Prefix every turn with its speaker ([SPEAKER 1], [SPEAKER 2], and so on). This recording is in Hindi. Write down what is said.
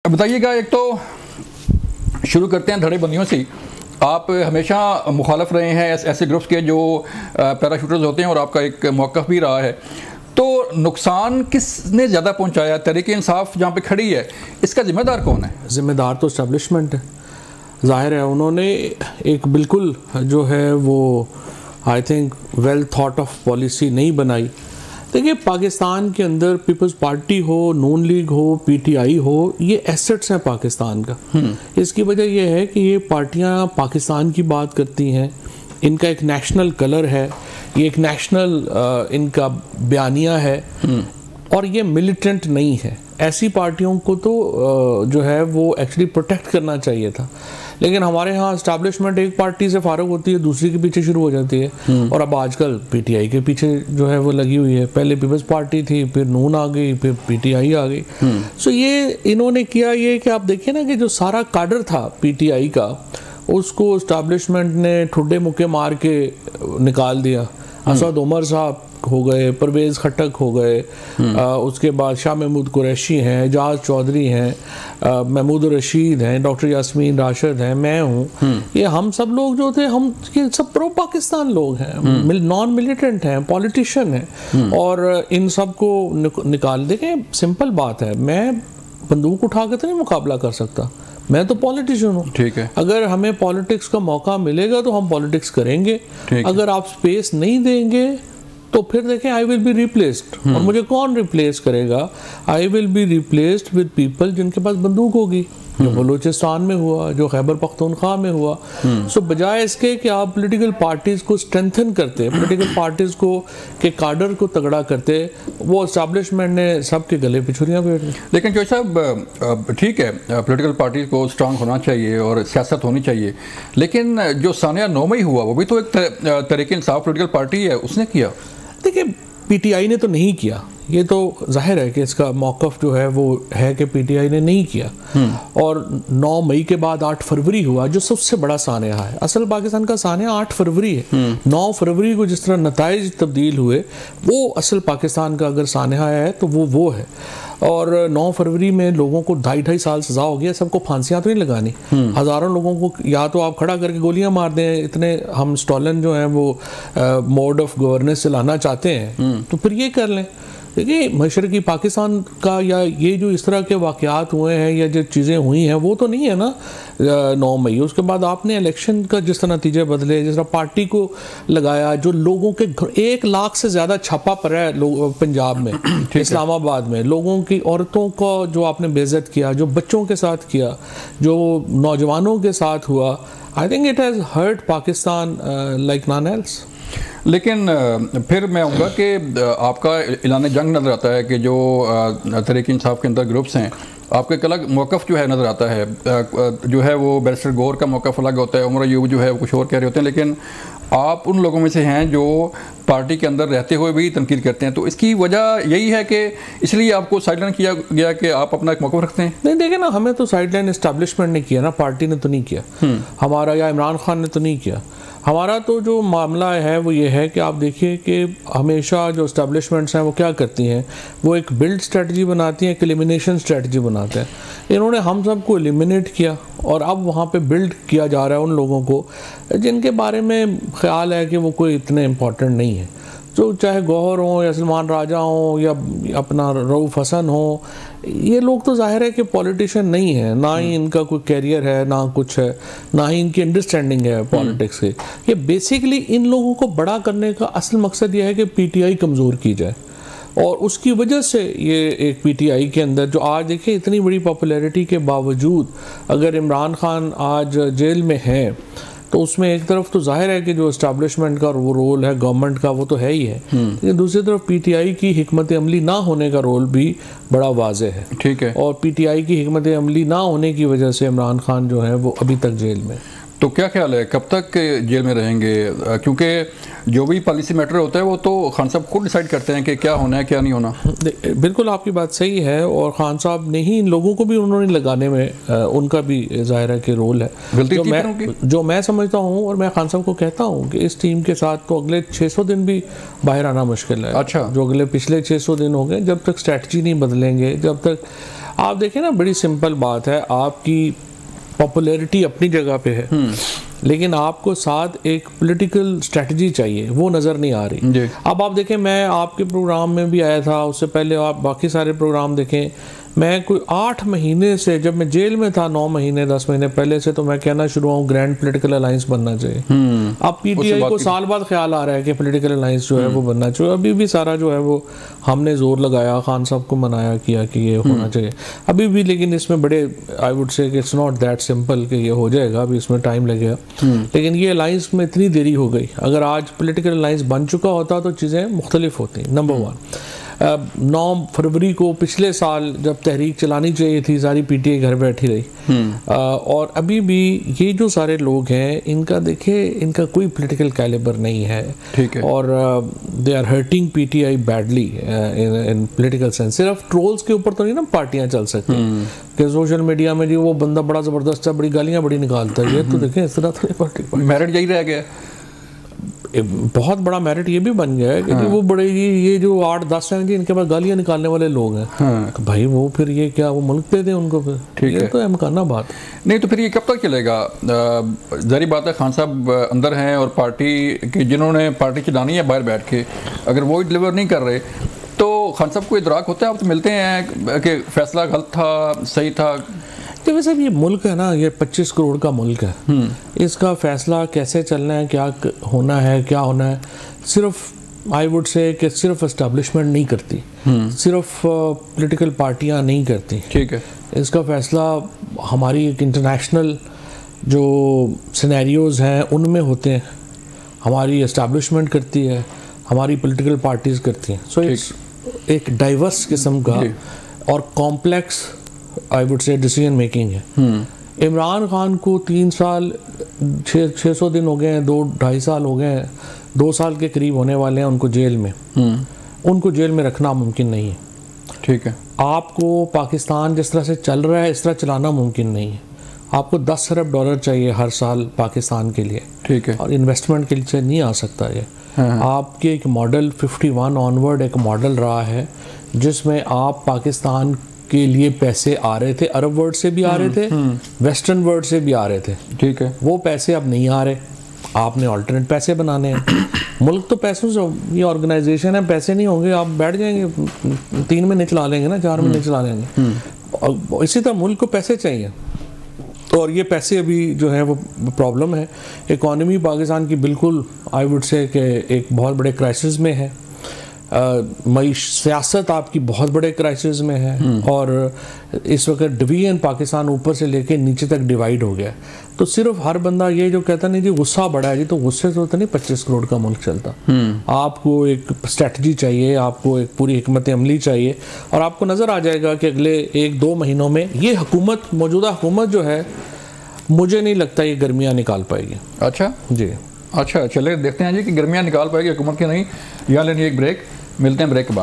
[SPEAKER 1] बताइएगा, एक तो शुरू करते हैं धड़ेबंदियों से। आप हमेशा मुखालफ रहे हैं ऐसे ग्रुप्स के जो पैराशूटर्स होते हैं और आपका एक मौक़िफ़ भी रहा है। तो नुकसान किसने ज़्यादा पहुंचाया? तहरीक इंसाफ जहाँ पे खड़ी है, इसका ज़िम्मेदार कौन है?
[SPEAKER 2] ज़िम्मेदार तो इस्टेब्लिशमेंट है, ज़ाहिर है। उन्होंने एक बिल्कुल जो है वो I think well thought of policy नहीं बनाई। देखिए, पाकिस्तान के अंदर पीपल्स पार्टी हो, नून लीग हो, पीटीआई हो, ये एसेट्स हैं पाकिस्तान का। इसकी वजह यह है कि ये पार्टियां पाकिस्तान की बात करती हैं, इनका एक नेशनल कलर है, ये एक नेशनल इनका बयानिया है और ये मिलिटेंट नहीं है। ऐसी पार्टियों को तो जो है वो एक्चुअली प्रोटेक्ट करना चाहिए था। लेकिन हमारे यहाँ एस्टैब्लिशमेंट एक पार्टी से फारुग होती है, दूसरी के पीछे शुरू हो जाती है। और अब आजकल पीटीआई के पीछे जो है वो लगी हुई है। पहले पीपल्स पार्टी थी, फिर नून आ गई, फिर पीटीआई आ गई। सो ये इन्होंने किया ये कि आप देखिए ना कि जो सारा काडर था पीटीआई का, उसको एस्टैब्लिशमेंट ने ठुड्डे मुक्के मार के निकाल दिया। असद उमर साहब हो गए, परवेज़ खट्टक हो गए, उसके बाद शाह महमूद कुरैशी हैं, एजाज चौधरी हैं, महमूद रशीद हैं, डॉक्टर यास्मीन राशिद हैं, मैं हूँ। ये हम सब लोग जो थे, हम ये सब प्रो पाकिस्तान लोग हैं, नॉन मिलिटेंट हैं, पॉलिटिशियन हैं। और इन सब को निकाल देंगे। सिंपल बात है, मैं बंदूक उठा के तो नहीं मुकाबला कर सकता, मैं तो पॉलिटिशियन हूँ।
[SPEAKER 1] ठीक है।
[SPEAKER 2] अगर हमें पॉलिटिक्स का मौका मिलेगा तो हम पॉलिटिक्स करेंगे। अगर आप स्पेस नहीं देंगे तो फिर देखें, आई विल बी रिप्लेस्ड। और मुझे कौन रिप्लेस करेगा? I will be replaced with people जिनके पास बंदूक होगी, जो बलूचिस्तान में हुआ, जो खैबर पख्तूनख्वा में हुआ। सो बजाय इसके कि आप पॉलिटिकल पार्टीज को स्ट्रेंथन करते, पॉलिटिकल पार्टीज को के कार्डर को तगड़ा करते, वो एस्टैब्लिशमेंट ने सबके गले पे छुरियां फेर दी।
[SPEAKER 1] लेकिन जो साहब, ठीक है, पॉलिटिकल पार्टीज को स्ट्रांग होना चाहिए और सियासत होनी चाहिए, लेकिन जो सानिया 9 मई हुआ वो भी तो एक तहरीक इंसाफ पॉलिटिकल पार्टी है, उसने किया।
[SPEAKER 2] देखिए, पीटीआई ने तो नहीं किया, ये तो जाहिर है कि इसका मौक़िफ़ जो है वो है कि पीटीआई ने नहीं किया। और 9 मई के बाद 8 फरवरी हुआ, जो सबसे बड़ा सानिया है। असल पाकिस्तान का सानिया 8 फरवरी है। 9 फरवरी को जिस तरह नताइज तब्दील हुए, वो असल पाकिस्तान का अगर सानिया है तो वो है। और 9 फरवरी में लोगों को 2.5 साल सज़ा हो गया। सबको फांसियाँ तो नहीं लगानी, हज़ारों लोगों को या तो आप खड़ा करके गोलियां मार दें। इतने हम स्टॉलन जो हैं वो मोड ऑफ गवर्नेंस चलाना चाहते हैं, तो फिर ये कर लें। देखिए, मशरकी पाकिस्तान का या ये जो इस तरह के वाक़यात हुए हैं या जो चीज़ें हुई हैं, वो तो नहीं है ना 9 मई। उसके बाद आपने इलेक्शन का जिस तरह नतीजे बदले, जिस तरह पार्टी को लगाया, जो लोगों के 1 लाख से ज़्यादा छापा पड़ा है पंजाब में इस्लामाबाद में, लोगों की औरतों को जो आपने बेइज्जत किया, जो बच्चों के साथ किया, जो नौजवानों के साथ हुआ, I think it has hurt Pakistan like none else.
[SPEAKER 1] लेकिन फिर मैं आऊँगा कि आपका ऐलान जंग नज़र आता है कि जो तहरीक इंसाफ के अंदर ग्रुप्स हैं, आपका एक अलग मौक़िफ़ जो है नज़र आता है। जो है वो बैरिस्टर गौर का मौक़िफ़ अलग होता है, उमर अयूब जो है वो कुछ और कह रहे होते हैं। लेकिन आप उन लोगों में से हैं जो पार्टी के अंदर रहते हुए भी तनकीद करते हैं। तो इसकी वजह यही है कि इसलिए आपको साइडलाइन किया गया कि आप अपना एक मौक़िफ़ रखते हैं?
[SPEAKER 2] नहीं, देखिए ना, हमें तो साइडलाइन एस्टैब्लिशमेंट ने किया ना, पार्टी ने तो नहीं किया हमारा, या इमरान खान ने तो नहीं किया हमारा। तो जो मामला है वो ये है कि आप देखिए कि हमेशा जो एस्टैब्लिशमेंट्स हैं वो क्या करती हैं, वो एक बिल्ड स्ट्रेटजी बनाती हैं, एक एलिमिनेशन स्ट्रेटजी बनाते हैं। इन्होंने हम सबको एलिमिनेट किया और अब वहाँ पे बिल्ड किया जा रहा है उन लोगों को जिनके बारे में ख्याल है कि वो कोई इतने इम्पोर्टेंट नहीं है। जो चाहे गौहर हो या सलमान राजा हो या अपना रऊफ हसन हो, ये लोग तो जाहिर है कि पॉलिटिशियन नहीं है, ना ही इनका कोई कैरियर है, ना कुछ है, ना ही इनकी अंडरस्टैंडिंग है पॉलिटिक्स की। ये बेसिकली इन लोगों को बड़ा करने का असल मकसद ये है कि पीटीआई कमज़ोर की जाए। और उसकी वजह से ये एक पीटीआई के अंदर जो आज देखिए इतनी बड़ी पॉपुलैरिटी के बावजूद अगर इमरान खान आज जेल में है, तो उसमें एक तरफ तो जाहिर है कि जो एस्टैब्लिशमेंट का वो रोल है गवर्नमेंट का, वो तो है ही है, लेकिन दूसरी तरफ पीटीआई की हिकमत अमली ना होने का रोल भी बड़ा वाज़ेह है।
[SPEAKER 1] ठीक है।
[SPEAKER 2] और पीटीआई की हिकमत अमली ना होने की वजह से इमरान खान जो है वो अभी तक जेल में।
[SPEAKER 1] तो क्या ख्याल है, कब तक जेल में रहेंगे? क्योंकि जो भी पॉलिसी मैटर होता है वो तो खान साहब खुद डिसाइड करते हैं कि क्या होना है क्या नहीं होना।
[SPEAKER 2] बिल्कुल आपकी बात सही है, और खान साहब ने ही इन लोगों को भी उन्होंने लगाने में उनका भी ज़ाहिर है कि रोल है। जो मैं समझता हूँ और मैं खान साहब को कहता हूँ कि इस टीम के साथ तो अगले 600 दिन भी बाहर आना मुश्किल है।
[SPEAKER 1] अच्छा।
[SPEAKER 2] जो अगले पिछले 600 दिन हो गए, जब तक स्ट्रैटजी नहीं बदलेंगे, जब तक आप देखें ना, बड़ी सिंपल बात है, आपकी पॉपुलैरिटी अपनी जगह पे है, लेकिन आपको साथ एक पॉलिटिकल स्ट्रेटजी चाहिए, वो नज़र नहीं आ रही। अब आप देखें, मैं आपके प्रोग्राम में भी आया था, उससे पहले आप बाकी सारे प्रोग्राम देखें, मैं कोई 8 महीने से, जब मैं जेल में था 9 महीने 10 महीने पहले से, तो मैं कहना शुरू हुआ ग्रैंड पॉलिटिकल अलायंस बनना चाहिए। अब पीटीआई को साल बाद ख्याल आ रहा है कि पॉलिटिकल अलायंस जो है वो बनना चाहिए। अभी भी सारा जो है वो हमने जोर लगाया, खान साहब को मनाया किया कि ये होना चाहिए अभी भी, लेकिन इसमें बड़े I would say it's not that simple कि ये हो जाएगा, अभी इसमें टाइम लगेगा। लेकिन ये अलायंस में इतनी देरी हो गई, अगर आज पॉलिटिकल अलायंस बन चुका होता तो चीज़ें मुख्तलिफ होती। नंबर 1, 9 फरवरी को पिछले साल जब तहरीक चलानी चाहिए थी, सारी पीटीआई घर बैठी रही। और अभी भी ये जो सारे लोग हैं, इनका देखिए, इनका कोई पॉलिटिकल कैलिबर नहीं है, ठीक है, और they are hurting PTI badly in political sense. सिर्फ ट्रोल्स के ऊपर तो नहीं ना पार्टियां चल सकती कि सोशल मीडिया में जो वो बंदा बड़ा ज़बरदस्त है, बड़ी गालियाँ बड़ी निकालता है, ये तो देखें इस तरह तो पार्टी
[SPEAKER 1] मेरिट यही रह गया।
[SPEAKER 2] बहुत बड़ा मेरिट ये भी बन गया है कि वो बड़े ये जो 8-10 हैं जिनके पास गालियां निकालने वाले लोग हैं, तो भाई वो फिर ये क्या, वो मुल्क दे दें उनको फिर, ठीक है, तो अमकाना बात
[SPEAKER 1] नहीं। तो फिर ये कब तक चलेगा? जारी बात है, खान साहब अंदर हैं और पार्टी की जिन्होंने पार्टी चलानी है बाहर बैठ के, अगर वो डिलीवर नहीं कर रहे तो खान साहब को इदराक होता है, आप तो मिलते हैं कि फैसला गलत था, सही था?
[SPEAKER 2] कि वैसे ये मुल्क है ना, ये 25 करोड़ का मुल्क है, इसका फैसला कैसे चलना है, क्या होना है, क्या होना है, सिर्फ आई वुड से कि सिर्फ एस्टेब्लिशमेंट नहीं करती, सिर्फ पॉलिटिकल पार्टियां नहीं करती, ठीक है। इसका फैसला हमारी एक इंटरनेशनल जो सिनेरियोज हैं उनमें होते हैं, हमारी एस्टेब्लिशमेंट करती है, हमारी पॉलिटिकल पार्टीज करती हैं। सो इट्स एक डाइवर्स किस्म का और complex I would say decision making है। इमरान खान को 3 साल 600 दिन हो गए हैं, 2-2.5 साल हो गए हैं, 2 साल के करीब होने वाले हैं उनको जेल में। उनको जेल में रखना मुमकिन नहीं है, ठीक है। आपको पाकिस्तान जिस तरह से चल रहा है इस तरह चलाना मुमकिन नहीं है। आपको 10 अरब डॉलर चाहिए हर साल पाकिस्तान के लिए, ठीक है, और इन्वेस्टमेंट के लिए नहीं आ सकता ये। आपके एक मॉडल 51 ऑनवर्ड एक मॉडल रहा है जिसमें आप पाकिस्तान के लिए पैसे आ रहे थे, अरब वर्ल्ड से भी आ रहे थे, वेस्टर्न वर्ल्ड से भी आ रहे थे, ठीक है। वो पैसे अब नहीं आ रहे, आपने अल्टरनेट पैसे बनाने हैं। मुल्क तो पैसों से, ये ऑर्गेनाइजेशन है, पैसे नहीं होंगे आप बैठ जाएंगे, 3 महीने चला लेंगे ना, 4 महीने चला लेंगे। और इसी तरह मुल्क को पैसे चाहिए, और ये पैसे अभी जो है वो प्रॉब्लम है। इकॉनमी पाकिस्तान की बिल्कुल आई वुड से कि एक बहुत बड़े क्राइसिस में है, सियासत आपकी बहुत बड़े क्राइसिस में है, और इस वक्त डिवीजन पाकिस्तान ऊपर से लेके नीचे तक डिवाइड हो गया। तो सिर्फ हर बंदा ये जो कहता नहीं जी गुस्सा बड़ा है जी, तो गुस्से से तो नहीं 25 करोड़ का मुल्क चलता। आपको एक स्ट्रेटजी चाहिए, आपको एक पूरी हिकमत अमली चाहिए, और आपको नज़र आ जाएगा कि अगले 1-2 महीनों में ये हुकूमत, मौजूदा हुकूमत जो है, मुझे नहीं लगता ये गर्मियाँ निकाल पाएगी।
[SPEAKER 1] अच्छा जी, अच्छा, चले देखते हैं जी कि गर्मियाँ निकाल पाएगी हुकूमत की नहीं। यहाँ लेनी एक ब्रेक, मिलते हैं ब्रेक के बाद।